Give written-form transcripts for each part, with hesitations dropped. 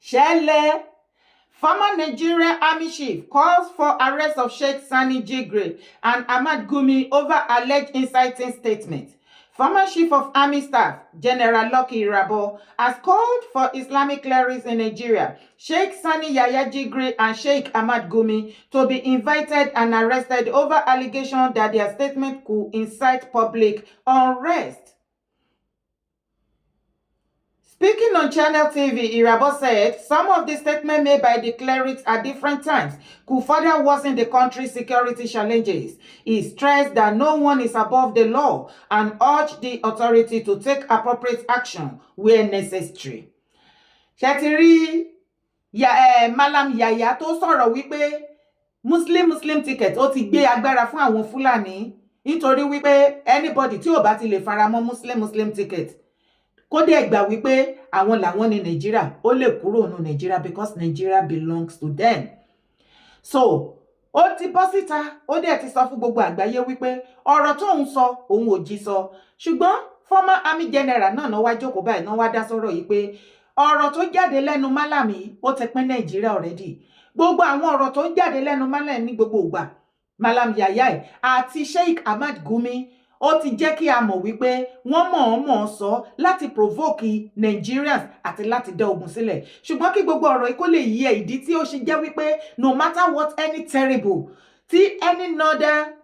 Shele. Former Nigerian Army Chief calls for arrest of Sheikh Sani Jigre and Ahmad Gumi over alleged inciting statement. Former Chief of Army Staff, General Lucky Irabo, has called for Islamic clerics in Nigeria, Sheikh Sani Yahya Jigre and Sheikh Ahmad Gumi, to be invited and arrested over allegations that their statement could incite public unrest. Speaking on Channel TV, Irabo said some of the statements made by the clerics at different times could further worsen the country's security challenges. He stressed that no one is above the law and urged the authority to take appropriate action where necessary. Ṣé Malam Yahya tó sọ̀rọ̀ wípé Muslim ticket ó ti gbé agbára fún àwọn Fúlàní nítorí wípé anybody tí ò bá ti lè faramọ́ Muslim ticket kó dẹ̀ gbà wípé àwọn làwọn ní Nàìjíríà ó lè kúrò ní Nàìjíríà because Nigeria belongs to them. So ó ti bọ́ síta ó dẹ̀ ti sọ fún gbogbo àgbáyé wípé ọ̀rọ̀ tóun sọ òun ò jí sọ, ṣùgbọ́n former army general náà wá jókòó báyìí náà wá dá sọ̀rọ̀ yìí pé ọ̀rọ̀ tó jáde lẹ́nu Malam ó ti pín Nàìjíríà already. Gbogbo àwọn ọ̀rọ̀ tó ń jáde lẹ́nu Malam ní gbogbo ìgbà Malam Yahya àti Sheikh Ahmad Gumi ó ti jẹ́ kí a mọ̀ wípé wọ́n mọ̀ọ́mọ̀ sọ láti provoke Nigerians àti láti dá ogun sílẹ̀. Ṣùgbọ́n kí gbogbo ọ̀rọ̀ kó lè yé ìdí tí ó ṣe jẹ́ wípé no matter what any terrible tí any northern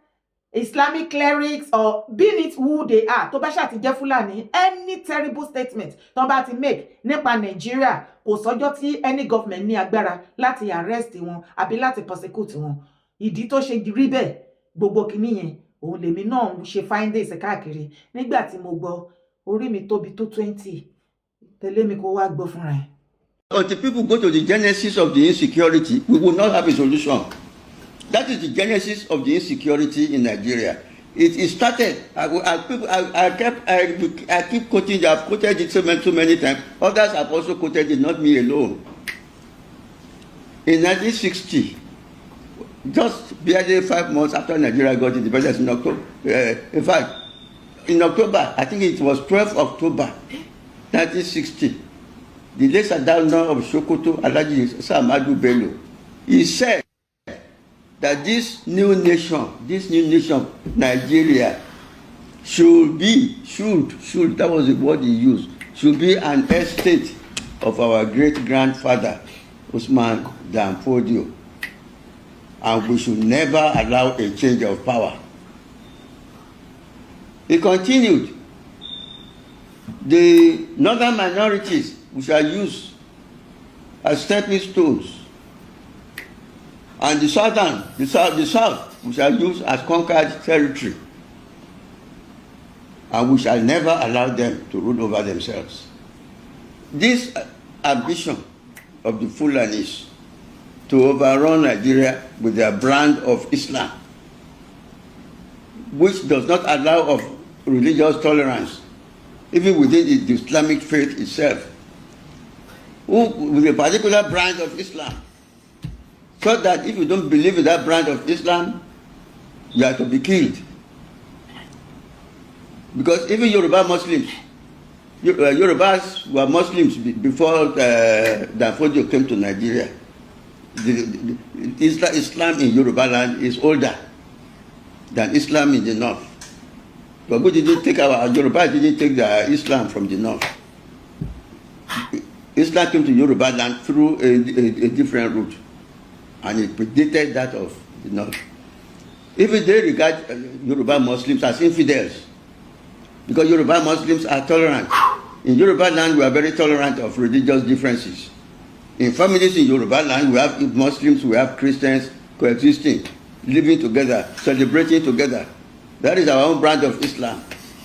Islamic clerics or being it who they are tó bá ṣáà ti jẹ́ Fúlàní, any terrible statement tó bá ti make nípa Nigeria kò sọ́jọ́ tí any government ní agbára láti arrest wọn àbí láti prosecute wọn. Ìdí tó ṣe rí bẹ́ẹ̀ gbogbo kìíní yẹn òun lèmi náà ṣe findings káàkiri nígbà tí mo gbọ́ orí mi tóbi tó 20 tẹ̀lé mi kó wá gbọ́ fúnra ẹ̀. Until people go to the genesis of the insecurity, we will not have a solution. That is the genesis of the insecurity in Nigeria. It started. I keep quoting it. I've quoted it so many times. Others have also quoted it, not me alone. In 1960. Just barely 5 months after Nigeria got independence in October, in fact, in October, I think it was 12 October 1960, the late Sadaunar of Sokoto, Alhaji Ahmadu Bello, he said that this new nation, Nigeria, that was the word he used, should be an estate of our great-grandfather, Usman Dan Fodio. And we should never allow a change of power. He continued, the northern minorities we shall use as stepping stones, and the south we shall use as conquered territory, and we shall never allow them to rule over themselves. This ambition of the Fulanis to overrun Nigeria with their brand of Islam, which does not allow of religious tolerance, even within the Islamic faith itself, with a particular brand of Islam, so that if you don't believe in that brand of Islam, you are to be killed. Because even Yoruba Muslims, Yorubas were Muslims before Dan Fodio came to Nigeria. Islam in Yoruba land is older than Islam in the north. But we didn't take Yoruba didn't take the Islam from the north. Islam came to Yoruba land through a different route, and it predated that of the north. Even they regard Yoruba Muslims as infidels, because Yoruba Muslims are tolerant. In Yoruba land, we are very tolerant of religious differences. In families in Yoruba land, we have Muslims, we have Christians coexisting, living together, celebrating together. That is our own brand of Islam.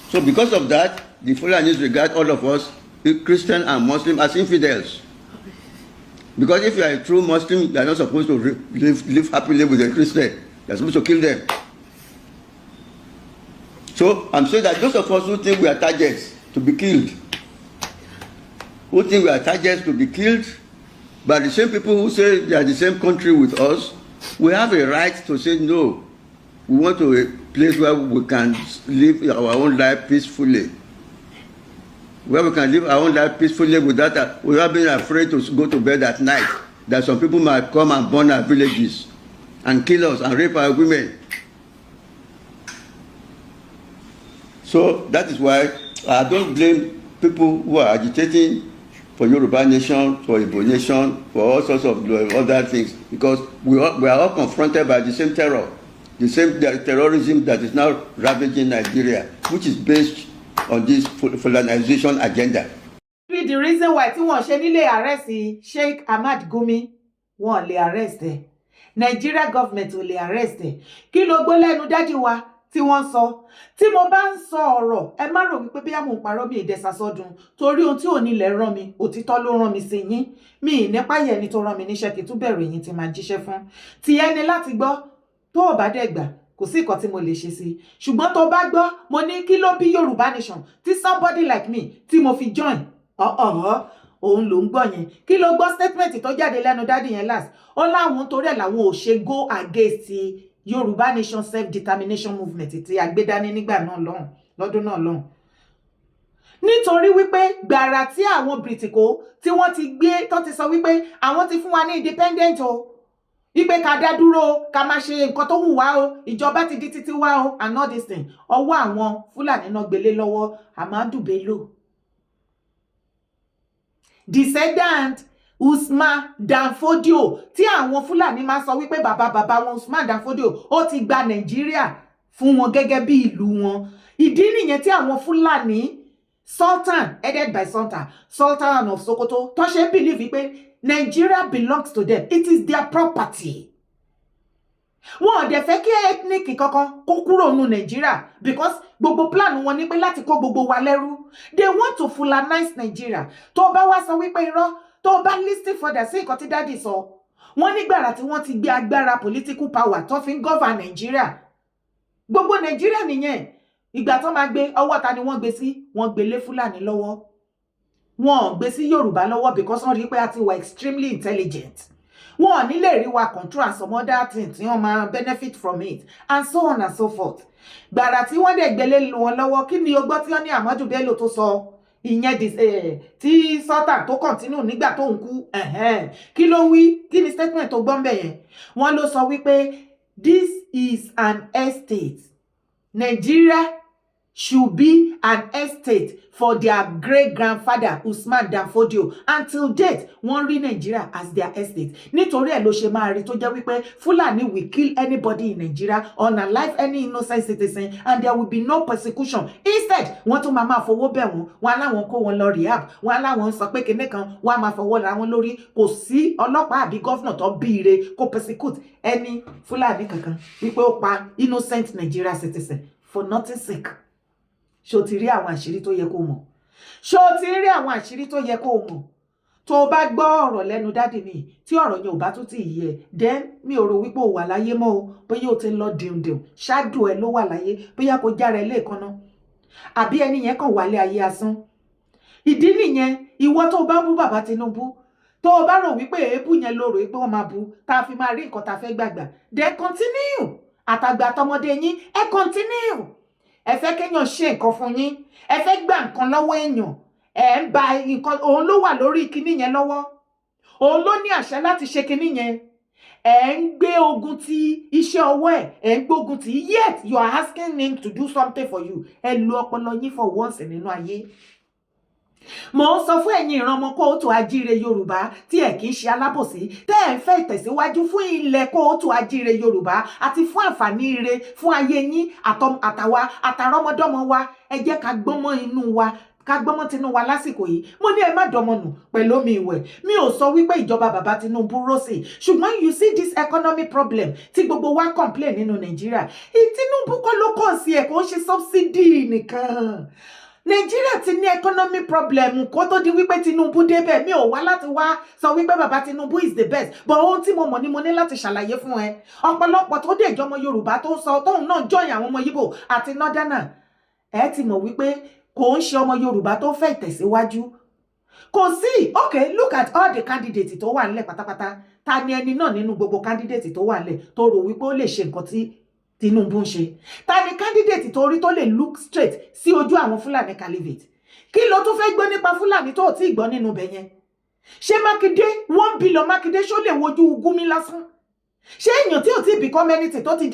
So because of that, the Fulanis regard all of us, Christian and Muslim, as infidels. Because if you are a true Muslim, you are not supposed to live happily with a Christian. You are supposed to kill them. So I'm saying that those of us who think we are targets to be killed, but the same people who say they are the same country with us, we have a right to say no. We want to a place where we can live our own life peacefully. where we can live our own life peacefully without being afraid to go to bed at night. That some people might come and burn our villages and kill us and rape our women. So that is why I don't blame people who are agitating for Yoruba nation, for Igbo nation, for all sorts of other things, because we are all confronted by the same terror, the same terrorism that is now ravaging Nigeria, which is based on this Fulanization agenda. The reason why tí wọ́n ṣe nílé arrest Sheikh Ahmad Gumi, wọ́n lè arrest ẹ̀. Nigeria government ò lè arrest ẹ̀. Kí ló gbọ́ lẹ́nu dádì wa tí wọ́n sọ? Tí mo bá ń sọ ọ̀rọ̀, ẹ má rò wípé bí àmọ́ ń parọ́ mi ìdẹ́sàsọ́dún, torí ohun tí ò ní lẹ̀ rán mi, òtítọ́ ló rán mi sí yín. Mi nípa yẹ ni tó rán mi níṣẹ́ kí tún bẹ̀rù yín tí máa jíṣẹ́ fún. Tí ẹni láti gbọ́, tó ò bá dẹ̀ gbà, kò sí nǹkan tí mo lè ṣe sí. Ṣùgbọ́n tó bá gbọ́, mo ní kí ló bí Yorùbá nation tí somebody like me tí mo fi join. Òun ló ń gbọ́ yẹn. Kí ló gbọ́ statement tó jáde lẹ́nu dádì yẹn last? Ó láwọn torí ẹ̀ làwọn ò ṣe go against Yorùbá nation self-determination movement tí agbédání nígbà náà lọ́hùn, lọ́dún náà lọ́hùn. Nítorí wípé gbàrà tí àwọn Britiko tí wọ́n ti gbé tó ti sọ wípé àwọn ti fún wa ní independent o, wípé ká dá dúró, ká máa ṣe nǹkan tó wù wá o, ìjọba ti di títí wá o, and all this thing. Ọwọ́ àwọn Fúlàní náà gbélé lọ́wọ́ Ahmadu Bello. Descendant Usman Dan Fodio, tí àwọn Fúlàní máa sọ wípé bàbá wọn Usman Dan Fodio ó ti gba Nàìjíríà fún wọn gẹ́gẹ́ bí ìlú wọn. Ìdí nìyẹn tí àwọn Fúlàní Sultan headed by Sultan of Sokoto tó ṣe believe pé Nigeria belongs to them. It is their property. Wọ́n ò dẹ̀ fẹ́ kí ethnic kankan kó kúrò nínú Nigeria because gbogbo plan wọn ní pé láti kó gbogbo wa lẹ́rú. They want to Fulanize Nigeria. Tó bá wá sọ wípé irọ́, tó bá listen further sí nǹkan tí daddy sọ. Wọ́n nígbàrà tí wọ́n ti gbé agbára political power tó fi ń govern Nigeria. Gbogbo Nigeria nìyẹn. Ìgbà tó máa gbé ọwọ́ ta ni wọ́n gbé sí? Wọ́n gbé lé Fúlàní lọ́wọ́. Wọ́n gbé sí Yorùbá lọ́wọ́ because wọ́n rí pé a ti wà extremely intelligent. Wọ́n ní lè rí wa control and some other things tí wọ́n máa benefit from it and so on and so forth. Gbàrà tí wọ́n dẹ̀ gbélé wọn lọ́wọ́, kí ni o gbọ́ tí wọ́n ní Ahmadu Bello tó sọ? Ìyẹn tí Sultan tó continue nígbà tó ń kú. Kí ló wí? Kí ni statement tó gbọ́ ń bẹ̀ yẹn? Wọ́n ló sọ wípé this is an estate. Nigeria should be an estate for their great-grandfather Usman Dan Fodio. Until date, wọ́n rí Nigeria as their estate. Nítorí ẹ̀ ló ṣe máa rí tó jẹ́ wípé Fulani will kill anybody in Nigeria, unalive any innocent citizen, and there will be no persecution. Instead, wọ́n tún máa fowó bẹ̀ wọ́n, wọ́n aláwọn kó wọn lọ rehab, wọ́n aláwọn sọ pé kinní kan, wọ́n á máa fọwọ́ ra wọn lórí. Kò sí ọlọ́pàá àbí gọ́fìnà tó bíire kó persecute any Fulani kankan wípé ó pa innocent Nigeria citizen for nothing sake. Ṣó ti rí àwọn àṣírí tó yẹ kó mọ̀? Ṣó ti rí àwọn àṣírí tó yẹ kó mọ̀? Tó bá gbọ́ ọ̀rọ̀ lẹ́nu dádì mi tí ọ̀rọ̀ yẹn ò bá tún ti yẹ, then mi ò rò wípé ó wà láyé mọ́ o, bóyá ó ti ń lọ dìndìn, shadow ẹ ló wà láyé, bóyá kó jára ẹ lẹ́ẹ̀kanná, àbí ẹni yẹn kàn wálé ayé asán. Ìdí nìyẹn, ìwọ tó bá bú bàbá Tinubu, tó bá rò wípé èébú yẹn ló rò wípé wọ́n máa bú, tá a fi máa rí nǹkan tá a fẹ́ gbàgbà, then continue. Àtàgbà àtọmọdé yín, ẹ continue. Ẹ fẹ́ kéèyàn ṣe nǹkan fún yín, ẹ fẹ́ gbà nǹkan lọ́wọ́ èèyàn, ẹ ń ba nǹkan, òun ló wà lórí kinní yẹn lọ́wọ́, òun ló ní àṣẹ láti ṣe kinní yẹn, ẹ ń gbé ogun ti iṣẹ́ ọwọ́ ẹ ń gbógun ti, yet you are asking him to do something for you. Ẹ lo ọpọlọ yín for once nínú ayé. Mo ń sọ fún ẹ̀yin ìran ọmọ kóòtù ajíire Yorùbá tí ẹ kì í ṣe alábòsí, tẹ́ ẹ ń fẹ́ ìtẹ̀síwájú fún ilẹ̀ kóòtù ajíire Yorùbá àti fún àǹfààní ire fún ayé yín àtàwa àtàrọ́mọdọ́mọ wa. Ẹ jẹ́ ká gbọ́mọ inú wa, ká gbọ́mọ tinú wa lásìkò yìí. Mo ní ẹ má dọmọ nù pẹ̀lú omi ìwẹ̀. Mi ò sọ wípé ìjọba bàbá Tinubu rọ́ọ̀sì, ṣùgbọ́n you see this economic problem tí gbogbo wa complain nínú Nàìjíríà. Tinubu kọ́ ló kàn sí ẹ̀, kò ń ṣe subsidy nìkan. Nigeria ti ní economic problem kó tó di wípé Tinubu débẹ̀. Mi ò wá láti wá sọ wípé bàbá Tinubu is the best, but ohun tí mo mọ̀ ni mo ní láti ṣàlàyé fún ẹ. Ọ̀pọ̀lọpọ̀ tó dé ìjọmọ Yorùbá tó ń sọ tóun náà join àwọn ọmọ Yíbò àti Northerner, ẹ ti mọ̀ wípé kò ń ṣe ọmọ Yorùbá tó fẹ́ ìtẹ̀síwájú. Kò sí, okay, look at all the candidates tó wà nílẹ̀ pátápátá. Ta ni ẹni náà nínú gbogbo candidates tó wà nílẹ̀ tó rò wípé ó lè ṣe nǹkan tí Tinubu ń ṣe? Ta ni candidate tó rí tó lè look straight sí ojú àwọn Fulani caliphate? kí ló tún fẹ́ gbọ́ nípa Fúlàní tó ti gbọ́ nínú bẹ̀ yẹn? Ṣé Mákindé 1 billion Mákindé ṣó lè wojú Gumi lásán? Ṣé èèyàn tí ò tí become anything tó ti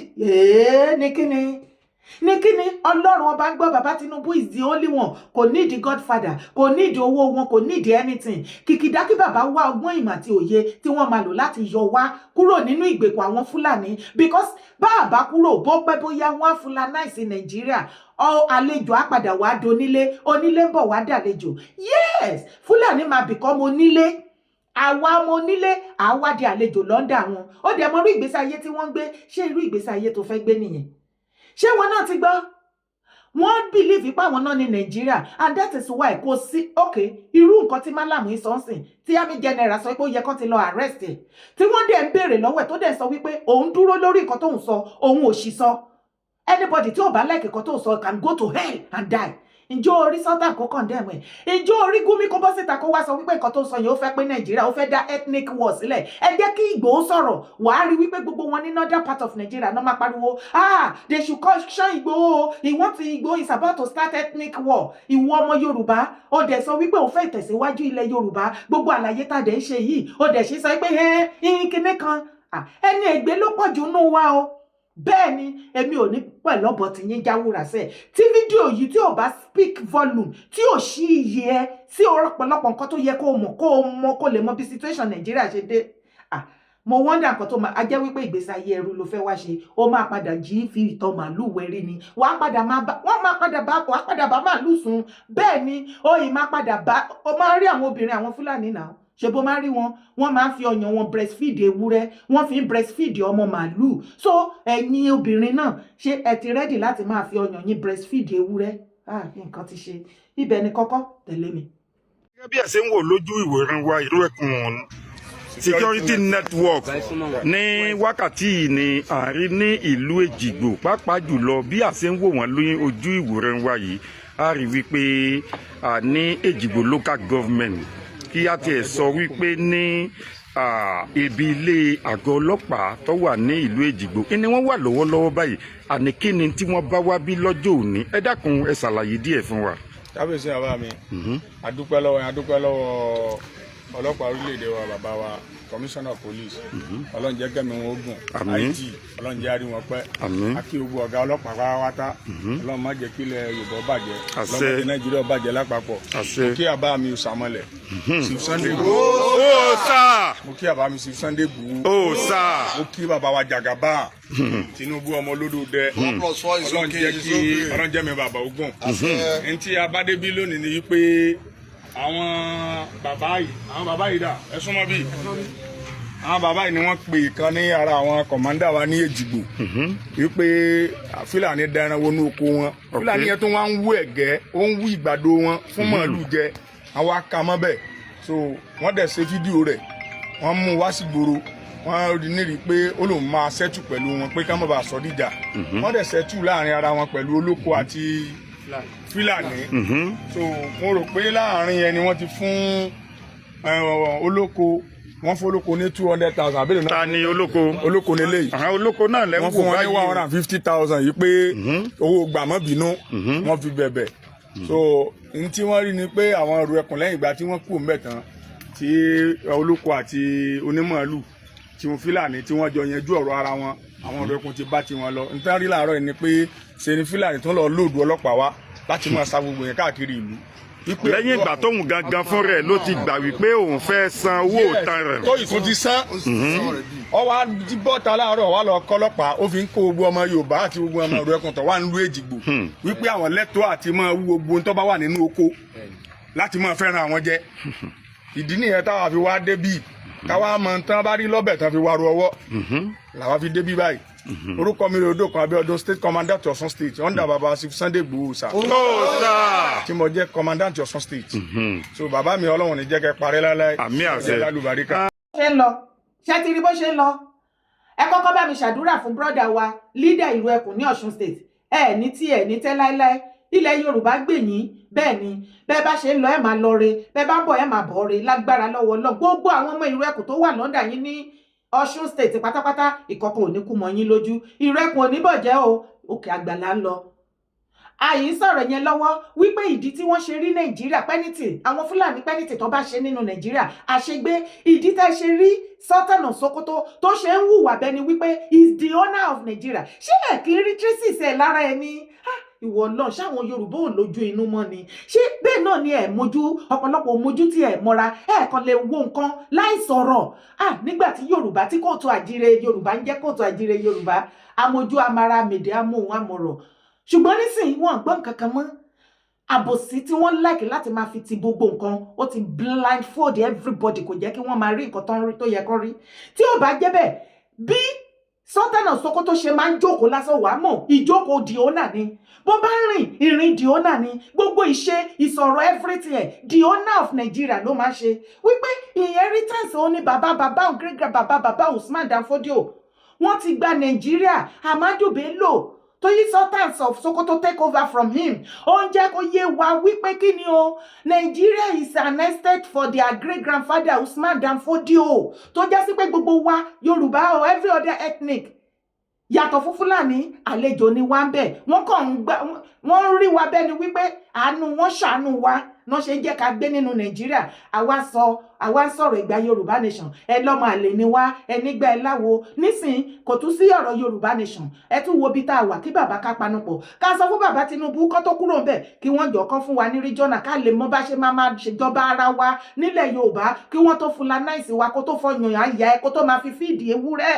ní kíni Ọlọ́run ọba ń gbọ́ bàbá Tinubu is the only one. Kò need the Godfather, kò need owó wọn, kò need anything. Kìkìdá kí bàbá wá ọgbọ́n ìmọ̀ àti òye tí wọ́n máa lò láti yọ wá kúrò nínú ìgbèkùn àwọn Fúlàní, because bàbá kúrò bó pẹ́ bóyá wọ́n á Fulanize Nàìjíríà. Àlejò á padà wá donílé, onílé ń bọ̀ wá dàlejò. Yes, Fúlàní máa become onílé. Àwa ọmọ onílé àwa di àlejò lọ́ndà wọn. Ó dẹ̀ mọ irú ìgbésí ayé tí wọ́n ń gbé. Ṣé irú ìgbésí ayé tó fẹ́ gbé nìyẹn? Ṣé wọn náà ti gbọ́? Wọ́n believe pé àwọn náà ní Nàìjíríà, and that is why kò sí irú nǹkan tí Málàmù ìsọ̀nsìn tí Army General sọ pé ó yẹ kán ti lọ arrest ẹ̀. Tí wọ́n dẹ̀ ń béèrè lọ́wọ́ ẹ̀ tó dẹ̀ sọ wípé òun dúró lórí nǹkan tóun sọ, òun ò sì sọ. Anybody tí ò bá like nǹkan tóun sọ can go to hell and die. Ǹjọ́ orí Sultan kó condemn ẹ̀? Ǹjọ́ orí Gumi kó bọ́ síta kó wá sọ wípé nǹkan tó sọ yẹn ó fẹ́ pé Nàìjíríà ó fẹ́ dá ethnic war sílẹ̀? Ẹ jẹ́ kí Ìgbòho sọ̀rọ̀, wàá rí wípé gbogbo wọn ní northern part of Nigeria náà máa pariwo they should caution Ìgbòho, Ìgbòho is about to start ethnic war. Ìwọ ọmọ Yorùbá ó dẹ̀ sọ wípé ó fẹ́ ìtẹ̀síwájú ilẹ̀ Yorùbá, gbogbo àlàyé tá dẹ̀ ń ṣe yìí ó dẹ̀ ṣe sọ pé kíní kan ẹni ègbé ló pọ̀ jù nù wa o. Bẹ́ẹ̀ ni èmi ò ní pẹ̀lú ọ̀bọ̀ tí yín jáwúra sẹ́ tí fídíò yìí tí ò bá speak volume tí ò ṣí iye ẹ sí ọ̀pọ̀lọpọ̀ nǹkan tó yẹ kó mọ̀ kó lè mọ bí situation Nàìjíríà ṣe dé. Mo wonder nǹkan tó máa jẹ́ wípé ìgbésí ayé ẹrú ló fẹ́ wá ṣe, ó máa padà jí fi ìtọ̀ màálù wẹ̀rí ni, wọ́n máa padà bá màálù sùn. Bẹ́ẹ̀ ni ó máa padà bá, ó máa rí àwọn obìnrin àwọn Fúlàní náà ṣe bó máa rí wọ́n máa ń fi ọyàn wọn breastfeed ewúrẹ́, wọ́n fi ń breastfeed ọmọ màálù. So ẹ̀yin obìnrin náà ṣé ẹ ti ready láti máa fi ọyàn yín breastfeed ewúrẹ́? Nǹkan ti ṣe. Ibẹ̀ ni kọ́kọ́ tẹ̀lé mi. Gẹ́gẹ́ bí ẹ ṣe ń wò lójú ìwòran wa ìlú Ẹkùn Security Network ní wákàtí ní àárín ní ìlú Èjìgbò, pàápàá jùlọ bí a ṣe ń wò wọ́n lóyún ojú ìwòran wa yìí, a rí wípé ní Èjìgbò local government, kí a tiẹ̀ sọ wípé ní ibi ilé àgọ́ ọlọ́pàá tó wà ní ìlú Èjìgbò ni wọ́n wà lọ́wọ́lọ́wọ́ báyìí. Àní kí ni tí wọ́n bá wá bí lọ́jọ́ òní? Ẹ dákun ẹ ṣàlàyé díẹ̀ fún wa. Kábíyèsí bàbá mi, adúpẹ́ lọ́wọ́ ọlọ́pàá orílẹ̀-èdè wa, bàbá wa commissioner police, Ọlọ́run jẹ́ kẹ́mi wọn ogun, IT Ọlọ́run jẹ́ àrí wọn pẹ́, akí gbogbo ọ̀gá ọlọ́pàá pátápátá, Ọlọ́run má jẹ́ kílẹ̀ Yorùbá bàjẹ́, Ọlọ́run má jẹ́ Nàìjíríà bàjẹ́ lápapọ̀. Mo kí àbá mi Òsàmọlẹ̀, Chief Sunday Igboho, mo kí àbá mi Chief Sunday Igboho, mo kí bàbá wa Jagaba Tinubu ọmọ olódòdẹ, Ọlọ́run jẹ́ mi bàbá ogun. Ẹni tí abádébí lónìí ni wípé àwọn bàbá yìí dà, ẹ súnmọ́ bí àwọn bàbá yìí ni wọ́n pè kan ní ara àwọn kọ̀mándà wa ní Èjìgbò wípé Fúlàní da ẹran wọnú oko wọn. Fúlàní yẹn tó wá ń wú ẹ̀gẹ́, ó ń wú ìgbàdo wọn fún màálù jẹ, àwọn akamọ́ bẹ́ẹ̀. So wọ́n dẹ̀ ṣe fídíò rẹ̀, wọ́n mú wá sí gbòòrò, wọ́n rí nírí pé ó lòun máa ṣẹ́tù pẹ̀lú wọn pé ká má bàa sọ díjà. Wọ́n dẹ̀ ṣẹ́tù láàrin ara wọn pẹ̀lú olóko àti Fúlàní. So mo rò pé láàrin yẹn ni wọ́n ti fún olóko, wọ́n fún olóko ní 200,000 àbẹ̀rẹ̀ náà. Ta ni olóko? Olóko nílé yìí. Àwọn olóko náà lẹ́wọ̀n wọ́n fún wọn ní 150,000 yìí pé owó gbàmọ́bínú wọ́n fi bẹ̀bẹ̀. So n tí wọ́n rí ni pé àwọn ọ̀rọ̀ ẹkùn lẹ́yìn ìgbà tí wọ́n kú mbẹ̀ tán, tí olóko àti onímọ̀ọ́lù tí wọ́n Fúlàní tí wọ́n jọ yanjú ọ̀rọ̀ ara wọn, àwọn ọ̀rọ̀ ẹkùn ti bá tiwọn lọ. n tán rí láàárọ̀ yìí ni pé ṣe ni Fúlàní tó lọ lóòdù ọlọ́pàá wá láti máa sa gbogbo yẹn káàkiri ìlú. Lẹ́yìn ìgbà tóun gangan fún rẹ̀ ló ti gbà wípé òun fẹ́ san owó òtan rẹ̀. tó ìtún ti san ọwọ́ bọ́ta láàárọ̀ wà lọ kọ́lọ́pàá, ó fi ń kó gbogbo ọmọ Yorùbá àti gbogbo ọmọ ọ̀rọ̀ ẹkùn tó wà nílùú Èjìgbò wípé àwọn lẹ́tọ̀ọ́ àti máa wú gbogbo tó bá wà nínú oko láti máa fẹ́ràn àwọn jẹ. Ìdí nìyẹn táwa fi wá débì, káwa mọ tán bá rí lọ́bẹ̀ tán fi wá ru ọwọ́ làwa fi débì báyìí. Orúkọ mi Odòkan Abíọ́dún, state commandant Ọ̀ṣun state, under baba Chief Sunday Igboho sir. Tí mo jẹ́ commandant Ọ̀ṣun state. So bàbá mi Ọlọ́run ní jẹ́ kẹ́ parẹ́ láláì. Àmín àṣẹ. Lálùbáríkà. Ṣé ń lọ? Ṣé ti rí bó ṣe ń lọ? Ẹ kọ́kọ́ bá mi ṣàdúrà fún brọ́dà wa, leader ìlú Ẹkùn ní Ọ̀ṣun state. Ní tí ní tẹ́ láéláé. Ilẹ̀ Yorùbá gbè yín, bẹ́ẹ̀ ni. Bẹ́ẹ̀ bá ṣe ń lọ ẹ máa lọ re, bẹ́ẹ̀ bá ń bọ̀ ẹ máa bọ̀ re lágbára lọ́wọ́ Ọlọ́run. Gbogbo àwọn ọmọ ìlú Ẹkùn tó wà lọ́ndà yín ní Ọ̀ṣun state pátápátá ìkọ̀kọ̀ ò ní kú mọ́ yín lójú. Ìlú Ẹkùn ò ní bọ̀jẹ́ o, òkè àgbàlá ń lọ. àyè sọ̀rọ̀ yẹn lọ́wọ́ wípé ìdí tí wọ́n ṣe rí Nàìjíríà pẹ́nìtì àwọn Fúlàní pẹ́nìtì tó bá ṣe nínú Nàìjíríà àṣegbé ìdí tẹ́ ṣe rí Sultan of Sokoto tó ṣe ń hùwà bẹ́ni wípé is the owner of Nigeria ṣé ẹ̀ kì í rí traces ẹ̀ lára ẹni ìwọ náà ṣáwọn Yorùbá ò lójú inú mọ́ ni ṣé bẹ́ẹ̀ náà ni ẹ̀ mójú ọ̀pọ̀lọpọ̀ mójú tí ẹ̀ mọ́ra ẹ̀ kàn lè wo nǹkan láì sọ̀rọ̀ nígbà tí Yorùbá tí kóòtù àjíire Yorùbá ń jẹ́ kóòtù àjíire Yorùbá amójú amara mèdè amóhun amọ̀rọ̀ ṣùgbọ́n nísìnyí wọn gbọ́n kankan mọ́ àbòsí tí wọ́n láìkí láti máa fi ti gbogbo nǹkan ó ti blindfold everybody kò jẹ́ kí wọ́n máa rí nǹkan tó yẹ kán rí tí ò bá jẹ́ bẹ́ẹ̀ bí Sultan of Sokoto ṣe máa ń jókòó lásán wàá mọ̀ ìjókòó Diona ni bó bá rìn ìrìn Diona ni gbogbo ìṣe ìsọ̀rọ̀ everything the owner of Nigeria ló máa ṣe wípé inheritance òun ni bàbá great bàbá Usman Dan Fodio wọ́n ti gba Nigeria Ahmadu Bello Toyi Sultan of Sokoto take over from him ó ń jẹ́ kó yé wa wípé kí ni o Nigeria is an estate for their great grandfather Usman Dan Fodio tó jẹ́ sí pé gbogbo wa Yorùbá or every other ethnic yàtọ̀ fún Fúlàní àlejò ni wá ń bẹ̀ wọ́n ń rí wa bẹ́ẹ̀ ni wípé àánú wọn ṣàánú wa náà ṣe ń jẹ́ ká gbé nínú Nàìjíríà àwa ń sọ̀rọ̀ ìgbà Yorùbá nation ẹ lọ́mọ àlè ni wá ẹ nígbà ẹ láwo nísìn kò tún sí ọ̀rọ̀ Yorùbá nation ẹ tún wo bí tá a wà kí bàbá ká panupọ̀ ká sọ fún bàbá Tinubu kó tó kúrò ńbẹ̀ kí wọ́n jọ kán fún wa ní regional ká lè mọ bá ṣe máa ṣèjọba ara wa nílẹ̀ Yorùbá kí wọ́n tó fulanize wa kó tó fọyàn àyà ẹ kó tó máa fi fíìdì ewúrẹ́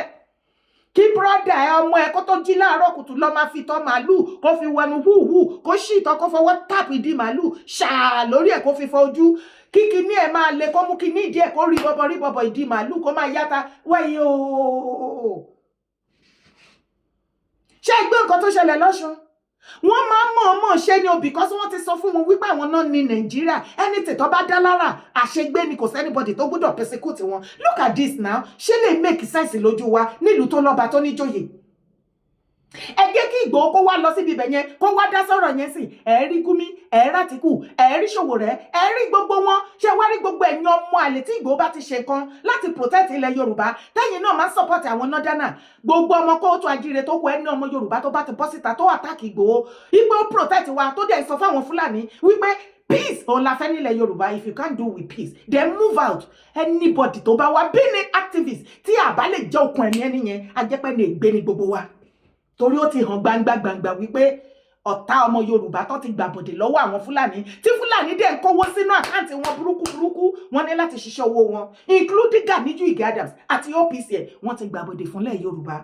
kí brọ́dà ẹ ọmọ ẹ kó tó jí láàárọ̀ kùtù lọ máa fi tọ́ màálù kó fi wẹnu húhù kó ṣì ìtọ́ kó fọwọ́ tàpù ìdí màálù ṣáà lórí ẹ̀ kó fi fọ ojú kíkí ní ẹ̀ máa lè kó mú kí ní ìdí ẹ̀ kó rí bọ̀bọ̀ ìdí màálù kó máa yáta wáyé ooo. ṣé ẹ gbé nǹkan tó ṣẹlẹ̀ lọ́ṣun wọ́n máa ń mọ̀ọ́mọ̀ ṣe ni o because wọ́n ti sọ fún wọn wípé àwọn náà ní Nàìjíríà ẹni tètò bá dá lára àṣegbé ni kò sẹ́nibọ̀dì tó gbọ́dọ̀ persecute wọn look at this now ṣé lè make sense lójú wa nílùú tó lọ́ba tó níjòyè ẹ jẹ́ kí Ìgbòho kó wá lọ síbi ibẹ̀ yẹn kó wá dá sọ̀rọ̀ yẹn sí ẹ̀rí Gumi ẹ̀rí Àtìkù ẹ̀rí Ṣòwòrẹ́ ẹ̀rí gbogbo wọn ṣé wá rí gbogbo ẹ̀yin ọmọ àlè tí Ìgbòho bá ti ṣe nǹkan láti protect ilẹ̀ Yorùbá tẹ́yìn náà máa ń support àwọn nọ́dánà gbogbo ọmọ kóòtù àjíire tó kù ẹni ọmọ Yorùbá tó bá ti bọ́ síta tó attack Ìgbòho ipò protect wa tó dẹ̀ sọ fáwọn Fúlàní wípé peace òun la fẹ́ nílẹ̀ Yorùbá if you can't do with peace then move out anybody tó bá wá being an activist tí àbá lè jẹ́ okùn ẹ̀mí ẹni yẹn ajẹ́pẹ́ ní ègbé ní gbogbo wa torí ó ti hàn gbangba wípé ọ̀tá ọmọ Yorùbá tó ti gbàbọ̀dè lọ́wọ́ àwọn Fúlàní tí Fúlàní dẹ̀ ń kówó sínú àkáǹtì wọn burúkú wọ́n ní láti ṣiṣẹ́ owó wọn including Ganiju Ige Adams àti OPC ẹ̀ wọ́n ti gbàbọ̀dè fúnlẹ̀ Yorùbá.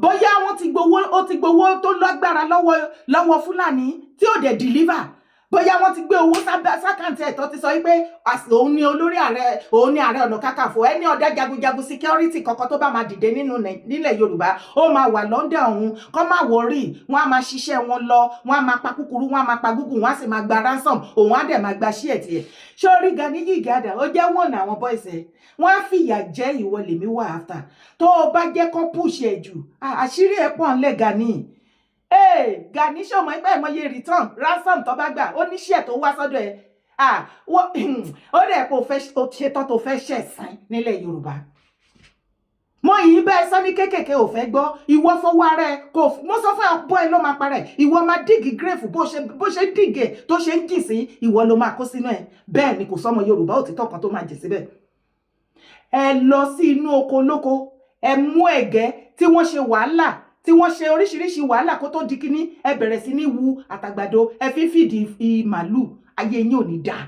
bóyá wọ́n ti gbowó tó lágbára lọ́wọ́ Fúlàní tí ò dẹ̀ deliver bóyá wọ́n ti gbé owó sákàǹtì ẹ̀tọ́ ti sọ wípé òun ni olórí ààrẹ òun ni Ààrẹ Ọ̀nà Kakanfò ẹni ọ̀dà jagunjagun security kankan tó bá máa dìde nílẹ̀ Yorùbá ó máa wà London òun kọ́ máa wọ̀rí wọ́n á máa ṣiṣẹ́ wọn lọ wọ́n á máa pa kúkúrú wọ́n á máa pa gúgùn wọ́n á sì máa gba ransom òun á dẹ̀ máa gba ṣí ẹ̀ tiẹ̀ sórí Ganiju Ige Adams ó jẹ́ wọ̀nà àwọn boys ẹ̀ wọ́n á fìyà jẹ́ ìwọ lèmi wà after tó o bá jẹ́ kó push ẹ̀ jù àṣírí ẹ̀ pọ̀ ńlẹ̀ Gani Gani ṣọmọ ẹgbẹ́ ìmọye return ransom tó bá gbà ó ní ṣíẹ̀ tó wá sọ́dọ̀ ẹ̀ ó dẹ̀ kó ṣetán tó fẹ́ ṣẹ̀sán nílẹ̀ Yorùbá mo yìí bẹ́ẹ̀ sọ ní kékèké ò fẹ́ gbọ́ ìwọ fọwọ́ ara ẹ kò mo sọ fún ọ̀pọ̀ ẹ ló máa parẹ́ ìwọ máa dígì gírèfù bó ṣe dígè tó ṣe ń jì sí ìwọ ló máa kó sínú ẹ bẹ́ẹ̀ ni kò sọmọ Yorùbá òtítọ́ kan tó máa jì síbẹ̀ ẹ lọ sí inú oko olóko ẹ mú ẹ̀gẹ́ tí wọ́n ṣe wàhálà tí wọ́n ṣe oríṣiríṣi wàhálà kó tó di kíní ẹ bẹ̀rẹ̀ sí ní wu àtàgbàdo ẹ fi fìdí màálù ayé yín ò ní dáa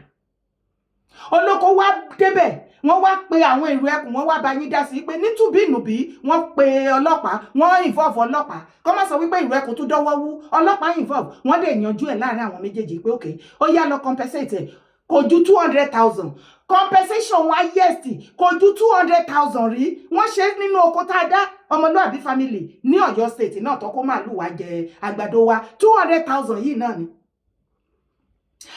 olóko wá débẹ̀ wọ́n wá pe àwọn èrò ẹkùn wọ́n wá bá yín dá sí pé nítùbínùbí wọ́n pe ọlọ́pàá wọ́n involve ọlọ́pàá kọ́ má sọ wípé èrò ẹkùn tún dọ́wọ́ wú ọlọ́pàá involve wọ́n dẹ̀ yanjú ẹ̀ láàrin àwọn méjèèjì pé òkè ó yá lọ compensate ẹ̀ kò ju 200,000 compensation wọn highest kò ju 200,000 rí wọ́n ṣe nínú oko tá a dá ọmọlúàbí family ní Ọ̀yọ́ state náà tó kó màálù wá jẹ àgbàdo wa 200,000 yìí náà ni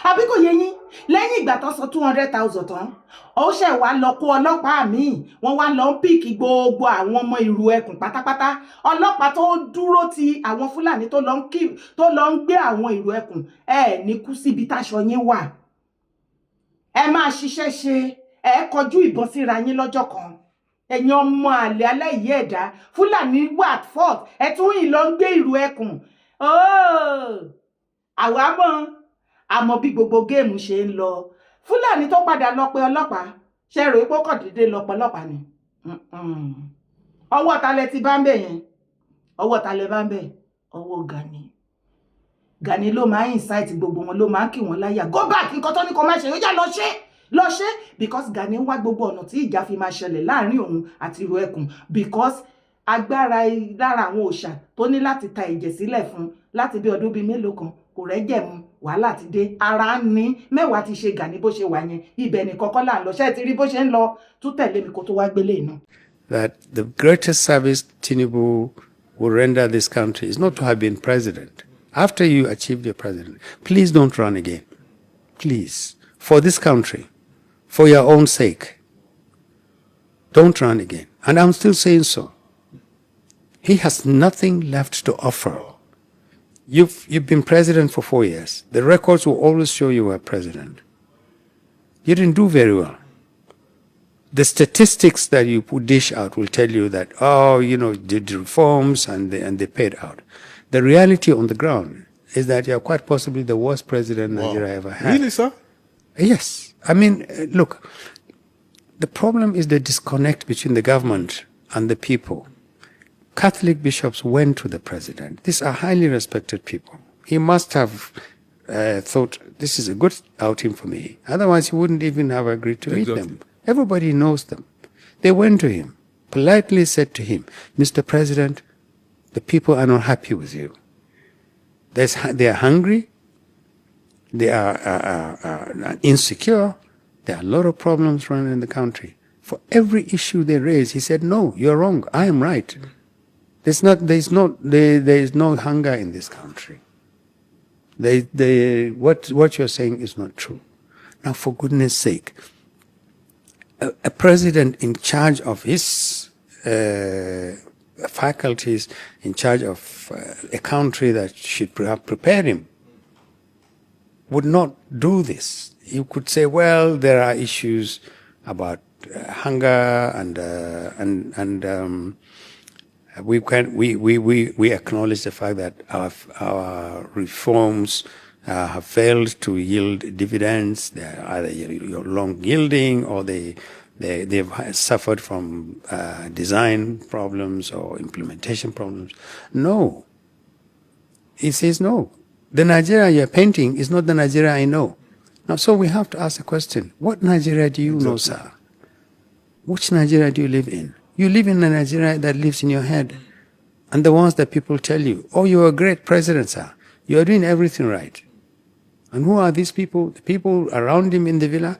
àbí kò yé yín lẹ́yìn ìgbà tó sọ 200,000 tán ó ṣẹ̀ wá lọ kó ọlọ́pàá míì wọ́n wá lọ ń píìkì gbogbo àwọn ọmọ ìrù ẹkùn pátápátá ọlọ́pàá tó dúró ti àwọn Fúlàní tó lọ ń gbé àwọn ìrù ẹkùn ẹ ní kú síbi táṣọ yín wà ẹ máa ṣiṣẹ́ ṣe ẹ kọjú ìbọn síra yín lọ́jọ́ kan ẹ̀yin ọmọ àlè aláìyé ẹ̀dá Fúlàní wà at fault ẹ tún yìí lọ ń gbé ìlú ẹkùn àwa àmọ́ bí gbogbo géèmù ṣe ń lọ Fúlàní tó padà lọ pé ọlọ́pàá ṣe rò pé kò dédé lọ pé ọlọ́pàá ni ọwọ́ ta lẹ ti bá ń bẹ̀ yẹn ọwọ́ ta lẹ bá ń bẹ̀ ọwọ́ Gani ló máa ń incite gbogbo wọn ló máa ń kì wọ́n láyà go back nǹkan tó ní kó má ṣe ó yá lọ ṣe because Gani wá gbogbo ọ̀nà tí ìjà fi máa ṣẹlẹ̀ láàrin òun àti ìró ẹkùn because agbára lára àwọn òòṣà tó ní láti ta ẹ̀jẹ̀ sílẹ̀ fún láti bí ọdún bíi mélòó kan kò rẹ́jẹ̀ mu wàhálà ti dé ara ní mẹ́wàá ti ṣe Gani bó ṣe wà yẹn ibẹ̀ ní kọ́kọ́ là ń lọ ṣe ti rí bó ṣe ń lọ tún tẹ̀lé mi kó tó wá gbélé iná. That the greatest service Tinubu will render this country is not to have been president. After you achieve your president, please don't run again. Please, for this country, for your own sake, don't run again. And I'm still saying so. He has nothing left to offer. You've been president for 4 years. The records will always show you were president. You didn't do very well. The statistics that you dish out will tell you that, did reforms and they paid out. The reality on the ground is that you're quite possibly the worst president Nigeria ever had. Really, sir? Yes. I mean, look, the problem is the disconnect between the government and the people. Catholic bishops went to the president. These are highly respected people. He must have thought, this is a good outing for me. Otherwise, he wouldn't even have agreed to meet them. Everybody knows them. They went to him, politely said to him, Mr. President, the people are not happy with you. They are hungry. They are insecure. There are a lot of problems running in the country. For every issue they raise, he said, no, you're wrong. I am right. There is no hunger in this country. What you're saying is not true. Now, for goodness sake, a president in charge of his faculties, in charge of a country that should have prepared him, would not do this. You could say, well, there are issues about hunger and we acknowledge the fact that our reforms have failed to yield dividends. They're either long yielding or they've suffered from design problems or implementation problems. No. He says no. The Nigeria you're painting is not the Nigeria I know. Now, so we have to ask the question, what Nigeria do you know, sir? Which Nigeria do you live in? You live in a Nigeria that lives in your head. And the ones that people tell you, oh, you're a great president, sir. You're doing everything right. And who are these people? The people around him in the villa,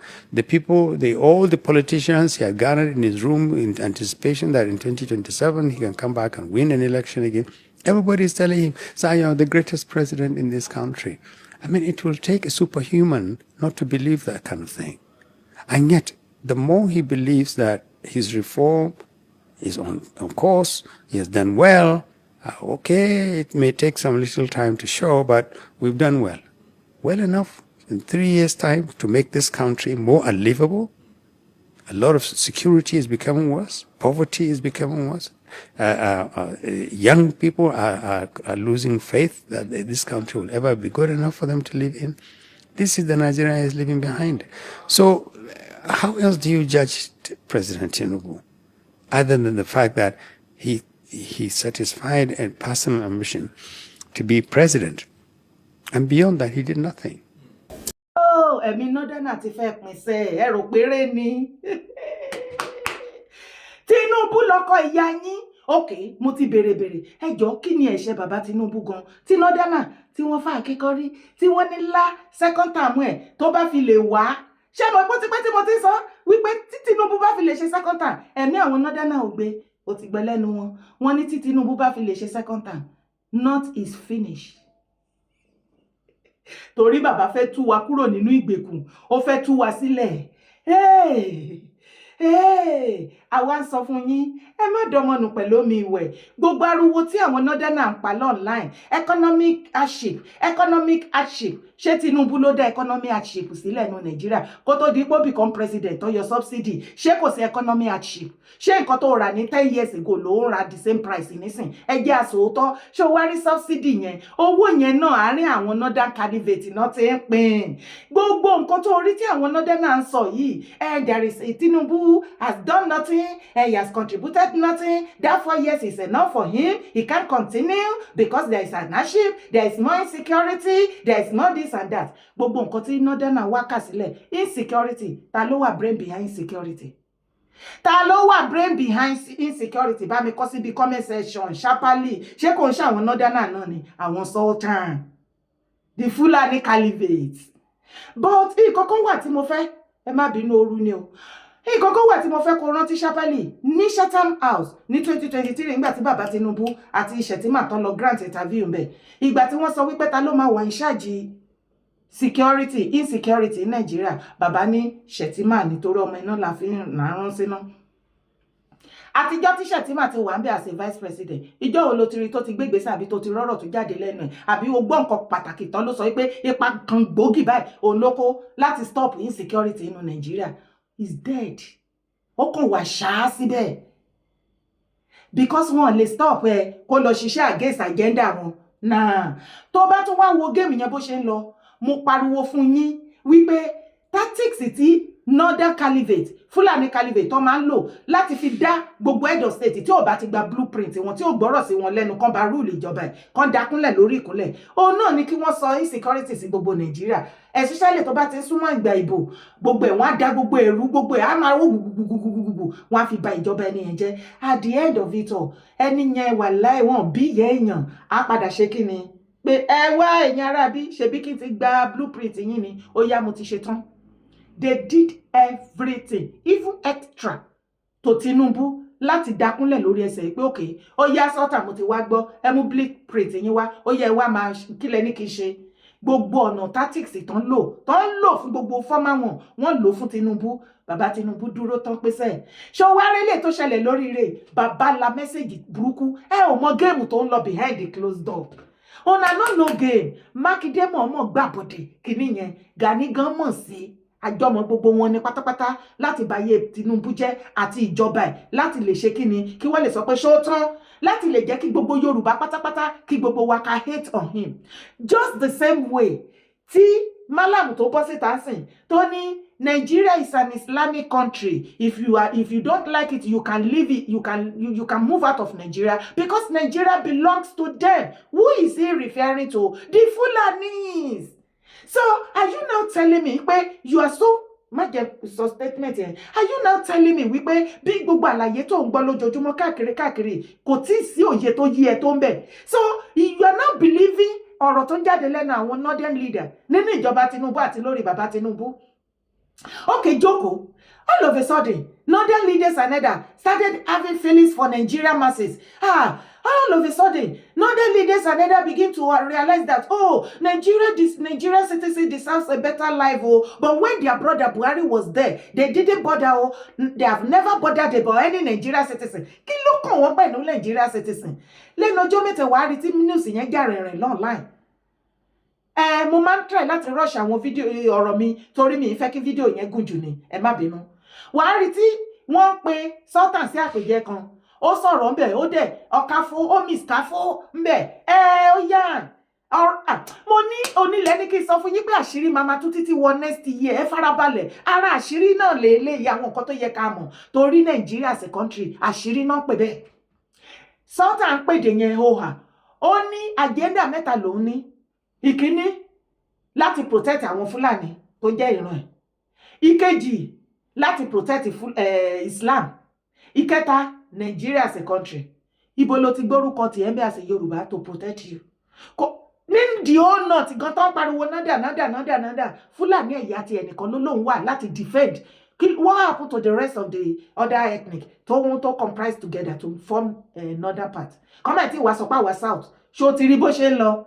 all the politicians he had gathered in his room in anticipation that in 2027 he can come back and win an election again. Everybody is telling him, sir, you're the greatest president in this country. I mean, it will take a superhuman not to believe that kind of thing. And yet, the more he believes that his reform is on course, he has done well, okay, it may take some little time to show, but we've done well. Well enough in 3 years' time to make this country more unlivable. A lot of security is becoming worse. Poverty is becoming worse. Young people are losing faith that this country will ever be good enough for them to live in. This is the Nigeria he is leaving behind. So how else do you judge President Tinubu? Other than the fact that he satisfied a personal ambition to be president. And beyond that, he did nothing. Oh, ẹ̀mí Northern ti fẹ́ pín sẹ́ ẹ rò péré ni. Tinubu lọkọ ìyá yín. Okay, mo ti bèrè. Ẹ jọ̀ọ́ kí ni ẹ̀ṣẹ̀ bàbá Tinubu gan? Tí Northern tí wọ́n fà kíkọ́rí, tí wọ́n ní lá second term ẹ̀ tó bá fi lè wá. Ṣé mo pọ́ tipẹ́ tí mo ti sọ wípé tí Tinubu bá fi lè ṣe second term, ẹ̀mí àwọn Northern ò gbé. Ó ti gbẹ lẹ́nu wọn. Wọ́n ní tí Tinubu bá fi lè ṣe second term, North is finished. Torí bàbá fẹ́ tú wa kúrò nínú ìgbèkùn, ó fẹ́ tú wa sílẹ̀. àwa ń sọ fún yín ẹ má dọmọnù pẹ̀lú omi ìwẹ̀ gbogbo ariwo tí àwọn northerners ń pa online economic hardship ṣé Tinubu ló dá economic hardship sílẹ̀ ní Nàìjíríà kó tó di pé become president tó yọ subsidy ṣé kò sí economic hardship ṣé nǹkan tó rà ní 10 years ago ló ń ra the same price nísìn ẹ jẹ́ àsòótọ́ ṣé o wá rí subsidy yẹn owó yẹn náà àárín àwọn northern candidate náà ti ń pín gbogbo nǹkan tó rí tí àwọn northerners ń sọ yìí there is a Tinubu has done nothing he has contributed nothing therefore yes it's enough for him he can't continue because there is an hardship there is more insecurity there is more this and that gbogbo nǹkan tí northerners wá kà sílẹ̀ insecurity ta ló wà brain behind insecurity ta ló wà brain behind insecurity bá mi kọ síbi comment section sharply ṣé kò ń ṣe àwọn northerners náà ni àwọn sultan the Fulani caliphate but ìkọ̀kan wà tí mo fẹ́ ẹ má bínú ooru ni o ìkọ̀kan wà tí mo fẹ́ kó rántí sharply ní Chatham House ní 2023 nígbà tí bàbá Tinubu àti Shettima tán lọ grant interview mbẹ ìgbà tí wọ́n sọ wípé ta ló máa wà in charge security insecurity ní Nàìjíríà bàbá ní Shettima nítorí ọmọ iná la fi rán síná àtijọ́ tí Shettima ti wà ń bẹ as a vice president ìjọ́ wo ló ti rí tó ti gbégbèsè àbí tó ti rọ́rọ̀ tó jáde lẹ́nu ẹ̀ àbí o gbọ́ nǹkan pàtàkì tán ló sọ wípé ipa kan gbòógì báyìí òun ló kó láti stop insecurity inú Nàìjíríà is dead ó kàn wà ṣáá síbẹ̀ because wọn lè stop ẹ kó lọ ṣiṣẹ́ against agenda wọn náà tó bá tún wá wo géèmù yẹn bó ṣe ń lọ mo pariwo fún yín wípé tactics tí northern caliphate Fulani caliphate tó máa ń lò láti fi dá gbogbo Edo state tí ò bá ti gba blueprint wọn tí ò gbọ́rọ̀ sí wọn lẹ́nu kan bá rúùlù ìjọba ẹ̀ kan dákúnlẹ̀ lórí ìkúnlẹ̀ òun náà ni kí wọ́n sọ insecurity sí gbogbo Nàìjíríà especially tó bá ti ń súnmọ́ ìgbà ìbò gbogbo ẹ̀ wọ́n á dá gbogbo ẹ̀rú gbogbo ẹ̀ á máa wó gbùgbùgbùgbùgbù wọ́n á fi ba ìjọba ẹni yẹn jẹ́ at the end of it all ẹni yẹn wà láì wọ́n bí ìyẹn èèyàn á padà ṣe kí ni pé ẹ wá ẹ̀yin ará bí ṣebí kí n ti gba blueprint yín ni ó yá mo ti ṣe tán. They did everything, even extra, to Tinubu láti dákúnlẹ̀ lórí ẹsẹ̀ pé okay ó yá sọ́tà mo ti wá gbọ́ ẹ mú blueprint yín wá ó yẹ wá máa kílẹ̀ ní kí n ṣe gbogbo ọ̀nà tactics tán lò fún gbogbo fọ́mà wọn lò fún Tinubu bàbá Tinubu dúró tán pèsè ṣé wá rélé tó ṣẹlẹ̀ lórí rẹ̀ bàbá la mẹ́sẹ̀gì burúkú ẹ ò mọ géèmù tó ń lọ behind the closed door ọ̀nà náà no game Mákindé mọ̀ gbàbọ̀dẹ̀ kìíní yẹn Gani gan mọ̀ sí àjọmọ̀ gbogbo wọn ní pátápátá láti báyé Tinubu jẹ́ àti ìjọba ẹ̀ láti lè ṣe kíni kí wọ́n lè sọ pé ṣó tán láti lè jẹ́ kí gbogbo Yorùbá pátápátá kí gbogbo wa ká hate on him just the same way tí Malam tó bọ́ síta sìn tó ní Nigeria is an Islamic country if you don't like it you can leave it you can move out of Nigeria because Nigeria belongs to them. Who is he referring to? The Fulanis. So are you now telling me pé you are so má jẹ́ sọ statement yẹn are you now telling me wípé bí gbogbo àlàyé tó ń gbọ́ lójoojúmọ́ káàkiri kò tí ì sí òye tó yí ẹ tó ń bẹ so you are now believing ọ̀rọ̀ tó ń jáde lẹ́nu àwọn northern leader nínú ìjọba Tinubu àti lórí bàbá Tinubu. Okay, Joko, all of a sudden northern leaders and others started having feelings for Nigerian masses. All of a sudden, northern leaders and others begin to realize that, oh, Nigerian citizens deserves a better life. Oh, but when their brother Buhari was there, they didn't bother. Oh, they have never bothered about any Nigerian citizen. Kí ló kàn wọ́n pẹ̀lú Nigerian citizen? Lẹ́nu ọjọ́ mẹ́ta wàá rí tí news yẹn jà rìnrìn online. Mo máa ń try láti rush àwọn fídíò ọ̀rọ̀ mi torí mi fẹ́ kí fídíò yẹn gùn jù ni. Ẹ má bínú. Wàá rí tí wọ́n pe Sultan sí àpèjẹ kan. Ó sọ̀rọ̀ ńbẹ̀ ó dẹ̀ ọ̀káfó ó mìskáfó ńbẹ̀ ó yá mo ní onílẹ̀ ní kí n sọ fún yín pé àṣírí mama tún títí wọ next year ẹ farabalẹ̀ ara àṣírí náà lè àwọn nǹkan tó yẹ ká mọ̀ torí Nàìjíríà as a country àṣírí náà pè bẹ́ẹ̀ Sultan ń pèdè yẹn ó ní agenda mẹ́ta lòún ní ìkíní láti protect àwọn Fúlàní tó jẹ́ ìran ẹ̀ ìkejì láti protect Islam ìkẹta Nigeria as a country. Ibo lo ti gbórúkọ ti ẹ̀mbẹ́ as a Yorùbá to protect you. Ní the whole north gan tó ń pariwo nada. Fúlàní ẹ̀yà ti ẹnìkan ló lóun wà láti defend. What happened to the rest of the other ethnic tó comprise together to form northern part? Kọ́mọ̀ tí wàá sọ pé àwa south. Ṣé o ti rí bó ṣe ń lọ?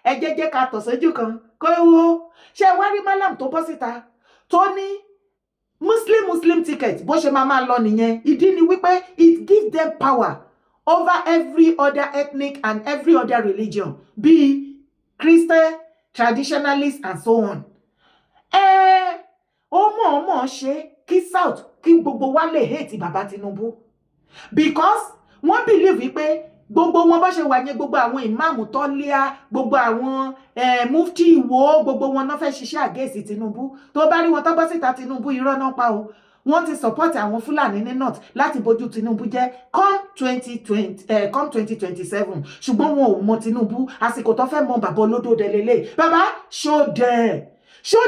Ẹ jẹ́ ká tọ̀ sójú kan. Kó wo. Ṣé wá rí Malam tó bọ́ síta? Tó ní Muslim ticket bó ṣe máa lọ nìyẹn. Ìdí ni wípé it gives them power over every other ethnic and every other religion, be Christian, traditionalists and so on. Ó mọ̀ ṣe kí South kí gbogbo wa lè hate bàbá Tinubu because wọ́n believe wípé gbogbo wọn bá ṣe wà yẹn, gbogbo àwọn ìmáàmù tọ́líà, gbogbo àwọn mufti Ìwó, gbogbo wọn náà fẹ́ ṣiṣẹ́ against Tinubu. Tó bá rí wọn tó bọ́ síta Tinubu irọ́ náà pa o. Wọ́n ti support àwọn Fúlàní ní North láti bójú Tinubu jẹ́ come 2027 ṣùgbọ́n wọn ò mọ Tinubu àsìkò tó fẹ́ mọ bàbá Olódòdé lélẹ̀. Bàbá show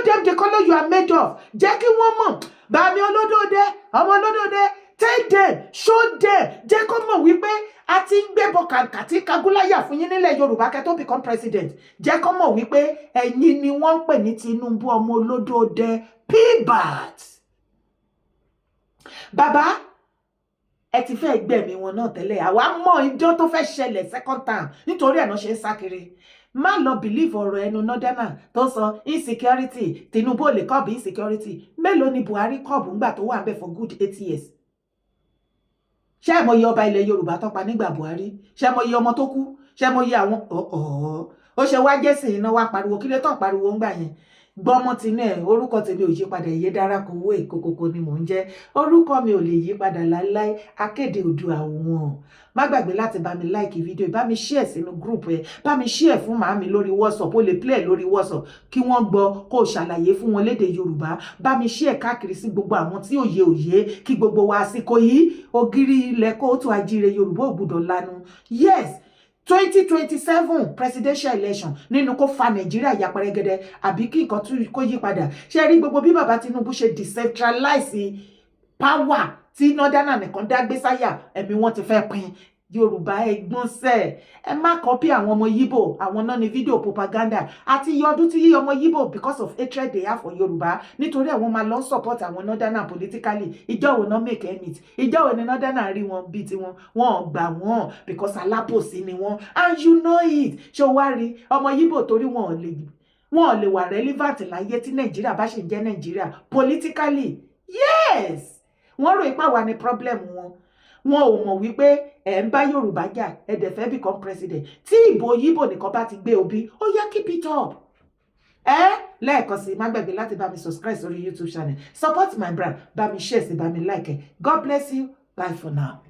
them the color you are made of. Jẹ́ kí wọ́n mọ̀ Bàmí Olódòdé, ọmọ Olódòdé, tell them, show them, jẹ́ kó mọ̀ wípé a ti ń gbébọ̀ kàǹkà tí Kagúláyà fún yín nílẹ̀ Yorùbá kẹ́ tó become president. Jẹ́ kó mọ̀ wípé ẹ̀yin ni wọ́n ń pè ní Tinubu ọmọ Olódòdé pbat. Bàbá ẹ ti fẹ́ gbẹ̀mí wọn náà tẹ́lẹ̀, àwa mọ̀ ìjọ tó fẹ́ ṣẹlẹ̀ second time nítorí ẹ̀ náà ṣe ń sá kiri. Má lọ believe ọ̀rọ̀ ẹnu Northerner tó sọ insecurity, Tinubu ò lè kọ́ọ̀bù insecurity. Mélòó ni Buhari kọ́ọ̀bù ńgbà tó wà ń bẹ̀ for good 8 years? Ṣé ẹ mọ̀ iye ọba ilẹ̀ Yorùbá tó pa nígbà Buhari? Ṣé ẹ mọ̀ iye ọmọ tó kú? Ṣé ẹ mọ̀ iye àwọn ó ṣe wá jẹ́sìn iná wá pariwo kí lè tán pariwo ńgbà yẹn? Gbọ́mọ tinú ẹ̀, orúkọ tèmi ò yí padà, Ìyédára Kòwó Èkókókó ni mò ń jẹ́. Orúkọ mi ò lè yí padà láíláí, Akéde Oòduà àwọn. Má gbàgbé láti bá mi like fídíò, bá mi share sínú group ẹ, bá mi share fún màámi lórí WhatsApp, ó lè play lórí WhatsApp kí wọ́n gbọ́ kó ṣàlàyé fún wọn lédè Yorùbá. Bá mi share káàkiri sí gbogbo àwọn tí òye kí gbogbo wa àsìkò yìí ògiri ilẹ̀ kóòtù àjíire Yorùbá ò gbọdọ̀ lanu. Yes, 2027 presidential election nínú kó fa Nàìjíríà ya pẹrẹgẹdẹ àbí kí nǹkan tún kó yí padà. Ṣé rí gbogbo bí bàbá Tinubu ṣe decentralize power tí Northerner nìkan dá gbé sáyà, ẹ̀mí wọn ti fẹ́ pín. Yorùbá ẹ̀gbọ́n sẹ̀ ẹ má copy àwọn ọmọ Yíbò, àwọn náà ní video propaganda àti iye ọdún tí ọmọ Yíbò because of hatred they have for Yorùbá nítorí àwọn máa lọ support àwọn Northerner politically. Ìjọ wo náà make emmit, ìjọ wo ni Northerner rí wọn bí tiwọn, wọn ò gbà wọn because alábòsí ni wọn, and you know it. Ṣé o wá rí ọmọ Yíbò torí wọn ò lè wà relevant láyé tí Nàìjíríà bá ṣe jẹ́ Nàìjíríà politically? Yes, wọ́n rò ipá wà ní problem wọn. Wọn ò mọ̀ wípé ẹ̀ ń bá Yorùbá jà, ẹ̀ dẹ̀ fẹ́ become president. Tí ìbò Yíbò nìkan bá ti gbé Obi, ó yá keep it up. Lẹ́ẹ̀kan sí, má gbàgbé láti bá mi subscribe sórí YouTube channel. Support my brand, bá mi share sí, bá mi like. God bless you. Bye for now.